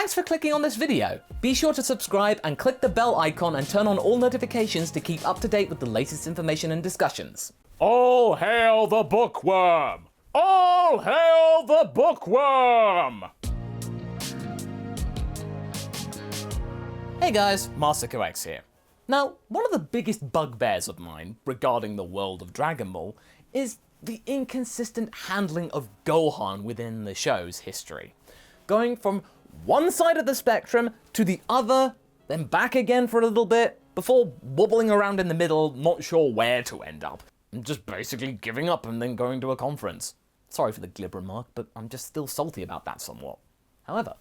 Thanks for clicking on this video. Be sure to subscribe and click the bell icon and turn on all notifications to keep up to date with the latest information and discussions. All hail the bookworm! All hail the bookworm! Hey guys, MasakoX here. Now, one of the biggest bugbears of mine regarding the world of Dragon Ball is the inconsistent handling of Gohan within the show's history. Going from one side of the spectrum to the other, then back again for a little bit, before wobbling around in the middle, not sure where to end up, and just basically giving up and then going to a conference. Sorry for the glib remark, but I'm just still salty about that somewhat. However,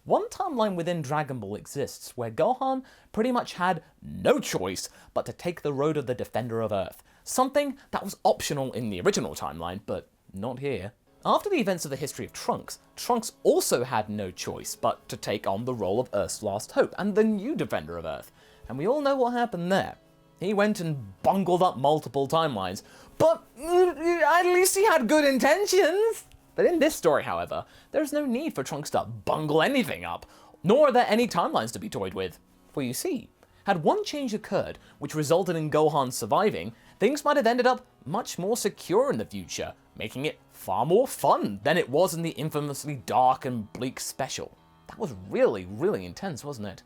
one timeline within Dragon Ball exists where Gohan pretty much had no choice but to take the road of the Defender of Earth, something that was optional in the original timeline, but not here. After the events of the history of Trunks, Trunks also had no choice but to take on the role of Earth's last hope and the new Defender of Earth, and we all know what happened there. He went and bungled up multiple timelines, but at least he had good intentions! But in this story, however, there's no need for Trunks to bungle anything up, nor are there any timelines to be toyed with. For you see, had one change occurred which resulted in Gohan surviving, things might have ended up much more secure in the future, making it far more fun than it was in the infamously dark and bleak special. That was really, really intense, wasn't it?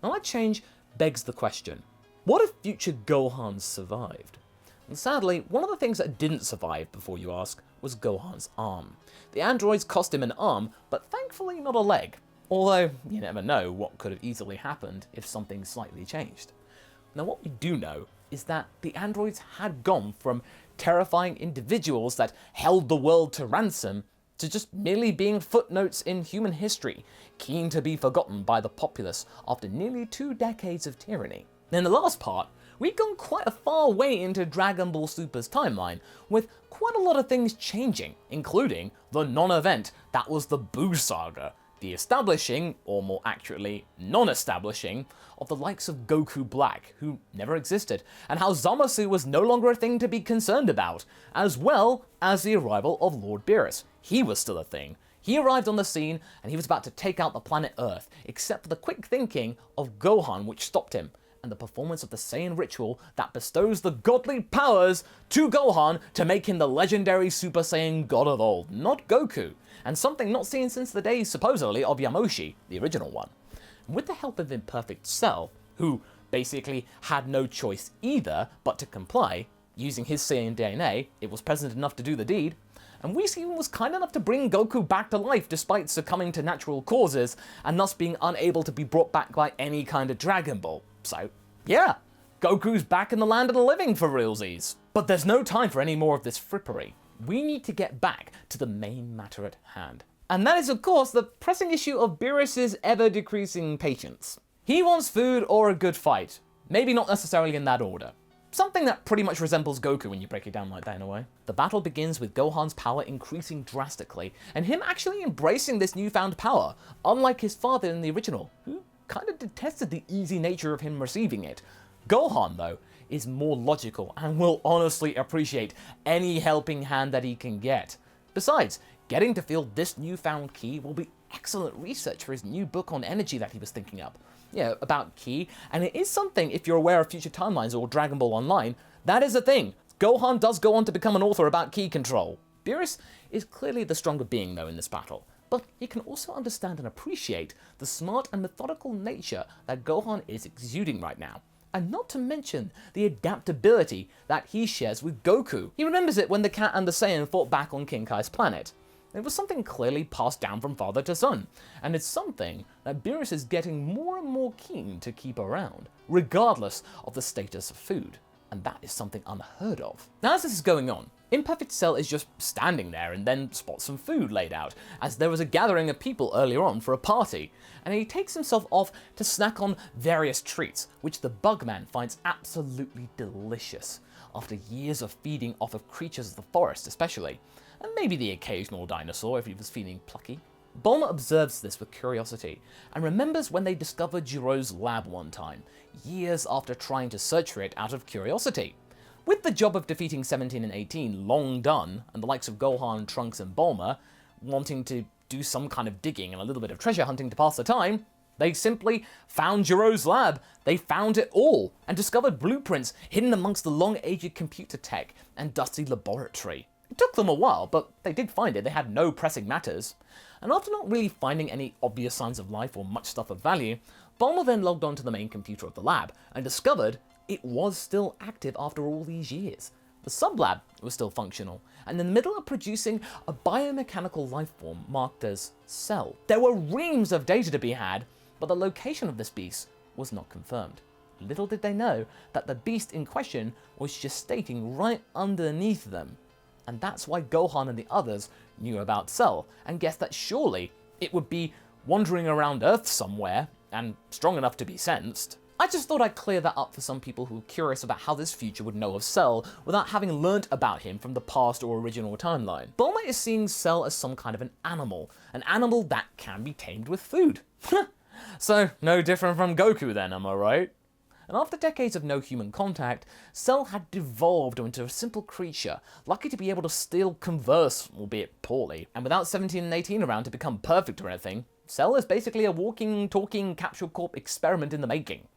Now that change begs the question, what if future Gohan survived? And sadly, one of the things that didn't survive, before you ask, was Gohan's arm. The androids cost him an arm, but thankfully not a leg. Although, you never know what could have easily happened if something slightly changed. Now what we do know is that the androids had gone from terrifying individuals that held the world to ransom to just merely being footnotes in human history, keen to be forgotten by the populace after nearly 2 decades of tyranny. In the last part, we've gone quite a far way into Dragon Ball Super's timeline, with quite a lot of things changing, including the non-event that was the Buu Saga, the establishing, or more accurately, non-establishing, of the likes of Goku Black, who never existed, and how Zamasu was no longer a thing to be concerned about, as well as the arrival of Lord Beerus. He was still a thing. He arrived on the scene, and he was about to take out the planet Earth, except for the quick thinking of Gohan which stopped him, and the performance of the Saiyan ritual that bestows the godly powers to Gohan to make him the legendary Super Saiyan God of old, not Goku, and something not seen since the days, supposedly, of Yamoshi, the original one. And with the help of Imperfect Cell, who basically had no choice either but to comply, using his Saiyan DNA, it was present enough to do the deed, and Whis even was kind enough to bring Goku back to life despite succumbing to natural causes, and thus being unable to be brought back by any kind of Dragon Ball. So, yeah, Goku's back in the land of the living for realsies. But there's no time for any more of this frippery. We need to get back to the main matter at hand. And that is, of course, the pressing issue of Beerus' ever-decreasing patience. He wants food or a good fight. Maybe not necessarily in that order. Something that pretty much resembles Goku when you break it down like that in a way. The battle begins with Gohan's power increasing drastically, and him actually embracing this newfound power, unlike his father in the original, who kind of detested the easy nature of him receiving it. Gohan, though, is more logical and will honestly appreciate any helping hand that he can get. Besides, getting to feel this newfound ki will be excellent research for his new book on energy that he was thinking up. Yeah, about ki, and it is something, if you're aware of future timelines or Dragon Ball Online, that is a thing. Gohan does go on to become an author about ki control. Beerus is clearly the stronger being, though, in this battle, but he can also understand and appreciate the smart and methodical nature that Gohan is exuding right now. And not to mention the adaptability that he shares with Goku. He remembers it when the cat and the Saiyan fought back on King Kai's planet. It was something clearly passed down from father to son, and it's something that Beerus is getting more and more keen to keep around, regardless of the status of food. And that is something unheard of. Now, as this is going on, Imperfect Cell is just standing there and then spots some food laid out, as there was a gathering of people earlier on for a party, and he takes himself off to snack on various treats, which the Bugman finds absolutely delicious, after years of feeding off of creatures of the forest especially, and maybe the occasional dinosaur if he was feeling plucky. Bulma observes this with curiosity, and remembers when they discovered Jiro's lab one time, years after trying to search for it out of curiosity. With the job of defeating 17 and 18 long done, and the likes of Gohan, Trunks, and Bulma wanting to do some kind of digging and a little bit of treasure hunting to pass the time. They simply found Jiro's lab. They found it all and discovered blueprints hidden amongst the long-aged computer tech and dusty laboratory. It took them a while, but they did find it. They had no pressing matters. And after not really finding any obvious signs of life or much stuff of value, Bulma then logged on to the main computer of the lab and discovered it was still active after all these years. The sublab was still functional, and in the middle of producing a biomechanical life form marked as Cell. There were reams of data to be had, but the location of this beast was not confirmed. Little did they know that the beast in question was gestating right underneath them. And that's why Gohan and the others knew about Cell, and guessed that surely it would be wandering around Earth somewhere, and strong enough to be sensed. I just thought I'd clear that up for some people who are curious about how this future would know of Cell without having learnt about him from the past or original timeline. Bulma is seeing Cell as some kind of an animal that can be tamed with food. So, no different from Goku then, am I right? And after decades of no human contact, Cell had devolved into a simple creature, lucky to be able to still converse, albeit poorly. And without 17 and 18 around to become perfect or anything, Cell is basically a walking, talking Capsule Corp experiment in the making.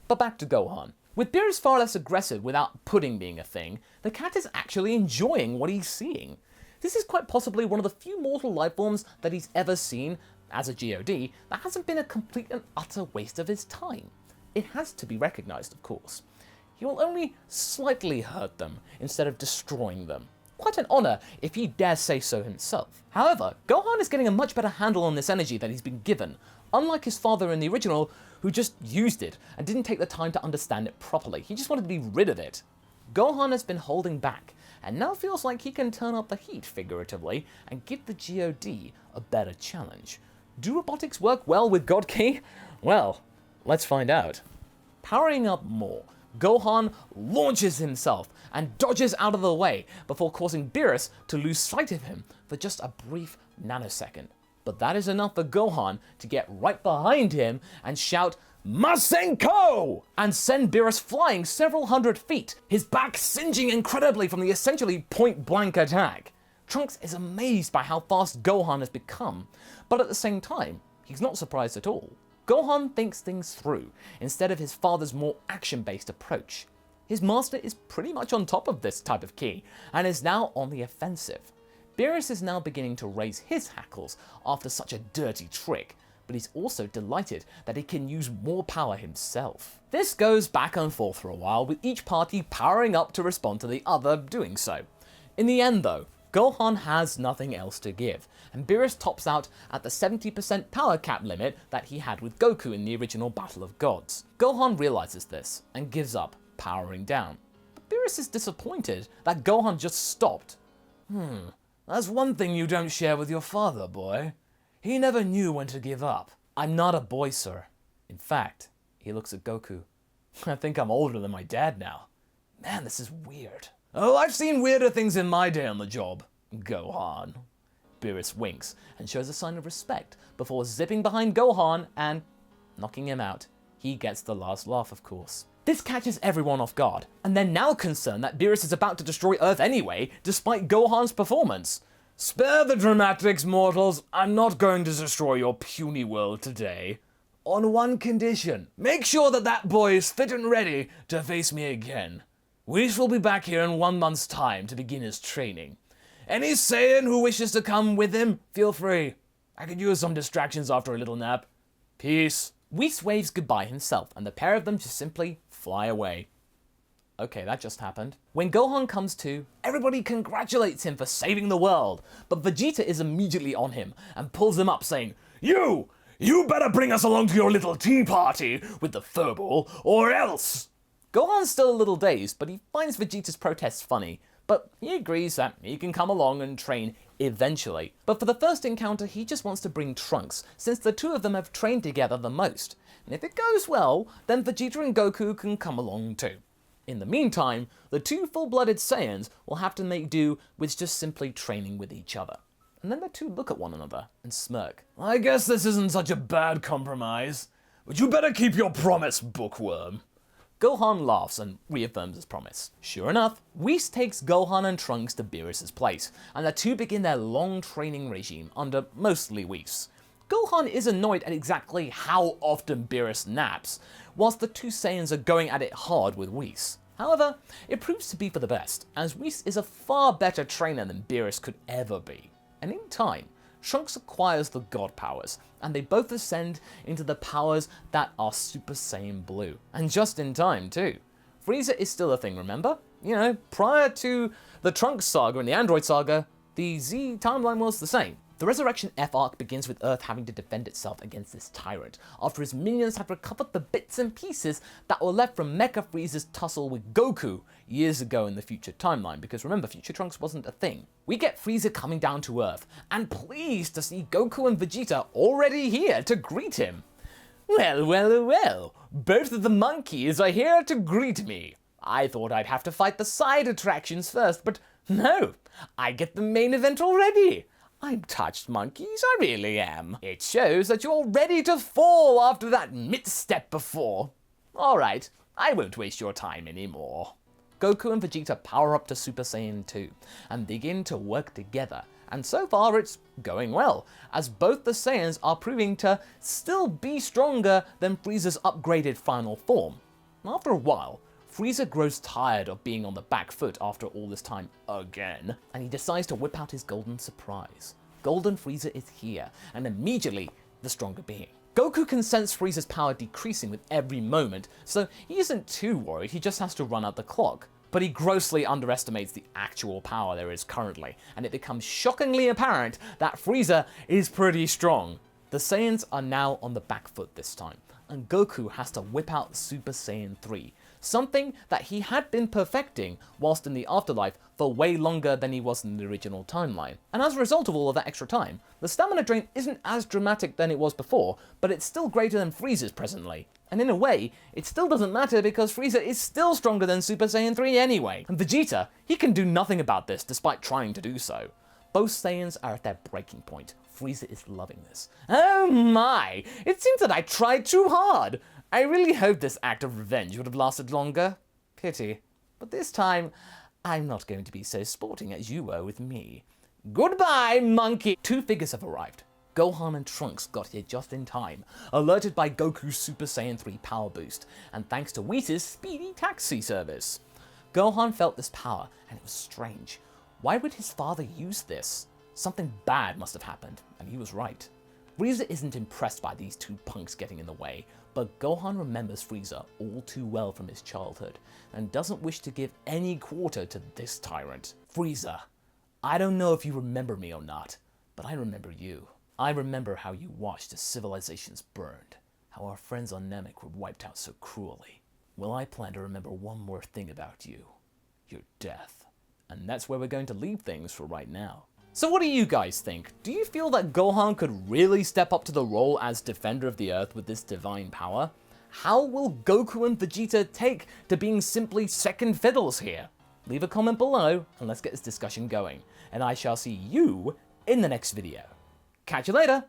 But back to Gohan. With Beerus far less aggressive without pudding being a thing, the cat is actually enjoying what he's seeing. This is quite possibly one of the few mortal life forms that he's ever seen, as a GOD, that hasn't been a complete and utter waste of his time. It has to be recognised, of course. He will only slightly hurt them instead of destroying them. Quite an honour if he dares say so himself. However, Gohan is getting a much better handle on this energy that he's been given, unlike his father in the original, who just used it and didn't take the time to understand it properly. He just wanted to be rid of it. Gohan has been holding back, and now feels like he can turn up the heat, figuratively, and give the GOD a better challenge. Do robotics work well with God Ki? Well, let's find out. Powering up more, Gohan launches himself and dodges out of the way before causing Beerus to lose sight of him for just a brief nanosecond. But that is enough for Gohan to get right behind him and shout, "Masenko!" and send Beerus flying several hundred feet, his back singeing incredibly from the essentially point-blank attack. Trunks is amazed by how fast Gohan has become, but at the same time, he's not surprised at all. Gohan thinks things through, instead of his father's more action-based approach. His master is pretty much on top of this type of ki, and is now on the offensive. Beerus is now beginning to raise his hackles after such a dirty trick, but he's also delighted that he can use more power himself. This goes back and forth for a while, with each party powering up to respond to the other doing so. In the end though, Gohan has nothing else to give, and Beerus tops out at the 70% power cap limit that he had with Goku in the original Battle of Gods. Gohan realizes this, and gives up, powering down. But Beerus is disappointed that Gohan just stopped. That's one thing you don't share with your father, boy. He never knew when to give up. I'm not a boy, sir. In fact, he looks at Goku. I think I'm older than my dad now. Man, this is weird. Oh, I've seen weirder things in my day on the job, Gohan. Beerus winks and shows a sign of respect before zipping behind Gohan and knocking him out. He gets the last laugh, of course. This catches everyone off guard, and they're now concerned that Beerus is about to destroy Earth anyway, despite Gohan's performance. Spare the dramatics, mortals. I'm not going to destroy your puny world today. On one condition. Make sure that that boy is fit and ready to face me again. Whis will be back here in 1 month's time to begin his training. Any Saiyan who wishes to come with him, feel free. I could use some distractions after a little nap. Peace. Whis waves goodbye himself, and the pair of them just simply fly away. Okay, that just happened. When Gohan comes to, everybody congratulates him for saving the world, but Vegeta is immediately on him and pulls him up saying, You better bring us along to your little tea party with the furball, or else! Gohan's still a little dazed, but he finds Vegeta's protests funny, but he agrees that he can come along and train eventually. But for the first encounter, he just wants to bring Trunks, since the two of them have trained together the most. And if it goes well, then Vegeta and Goku can come along too. In the meantime, the two full-blooded Saiyans will have to make do with just simply training with each other. And then the two look at one another and smirk. I guess this isn't such a bad compromise, but you better keep your promise, bookworm. Gohan laughs and reaffirms his promise. Sure enough, Whis takes Gohan and Trunks to Beerus' place, and the two begin their long training regime under mostly Whis. Gohan is annoyed at exactly how often Beerus naps, whilst the two Saiyans are going at it hard with Whis. However, it proves to be for the best, as Whis is a far better trainer than Beerus could ever be. And in time, Trunks acquires the God powers, and they both ascend into the powers that are Super Saiyan Blue. And just in time, too. Frieza is still a thing, remember? You know, prior to the Trunks saga and the Android saga, the Z timeline was the same. The Resurrection F arc begins with Earth having to defend itself against this tyrant, after his minions have recovered the bits and pieces that were left from Mecha Frieza's tussle with Goku years ago in the future timeline, because remember, Future Trunks wasn't a thing. We get Frieza coming down to Earth, and pleased to see Goku and Vegeta already here to greet him. Well, both of the monkeys are here to greet me. I thought I'd have to fight the side attractions first, but no, I get the main event already. I'm touched, monkeys, I really am. It shows that you're ready to fall after that misstep before. Alright, I won't waste your time anymore. Goku and Vegeta power up to Super Saiyan 2 and begin to work together, and so far it's going well, as both the Saiyans are proving to still be stronger than Frieza's upgraded final form. After a while, Frieza grows tired of being on the back foot after all this time again, and he decides to whip out his golden surprise. Golden Freeza is here, and immediately the stronger being. Goku can sense Frieza's power decreasing with every moment, so he isn't too worried, he just has to run out the clock. But he grossly underestimates the actual power there is currently, and it becomes shockingly apparent that Frieza is pretty strong. The Saiyans are now on the back foot this time, and Goku has to whip out Super Saiyan 3, something that he had been perfecting whilst in the afterlife for way longer than he was in the original timeline. And as a result of all of that extra time, the stamina drain isn't as dramatic than it was before, but it's still greater than Frieza's presently. And in a way, it still doesn't matter because Frieza is still stronger than Super Saiyan 3 anyway. And Vegeta, he can do nothing about this despite trying to do so. Both Saiyans are at their breaking point. Frieza is loving this. Oh my! It seems that I tried too hard! I really hoped this act of revenge would have lasted longer. Pity. But this time, I'm not going to be so sporting as you were with me. Goodbye, monkey! Two figures have arrived. Gohan and Trunks got here just in time, alerted by Goku's Super Saiyan 3 power boost, and thanks to Whis' speedy taxi service. Gohan felt this power, and it was strange. Why would his father use this? Something bad must have happened, and he was right. Frieza isn't impressed by these two punks getting in the way, but Gohan remembers Frieza all too well from his childhood, and doesn't wish to give any quarter to this tyrant. Frieza, I don't know if you remember me or not, but I remember you. I remember how you watched as civilizations burned, how our friends on Namek were wiped out so cruelly. Well, I plan to remember one more thing about you. Your death. And that's where we're going to leave things for right now. So what do you guys think? Do you feel that Gohan could really step up to the role as Defender of the Earth with this divine power? How will Goku and Vegeta take to being simply second fiddles here? Leave a comment below and let's get this discussion going. And I shall see you in the next video. Catch you later!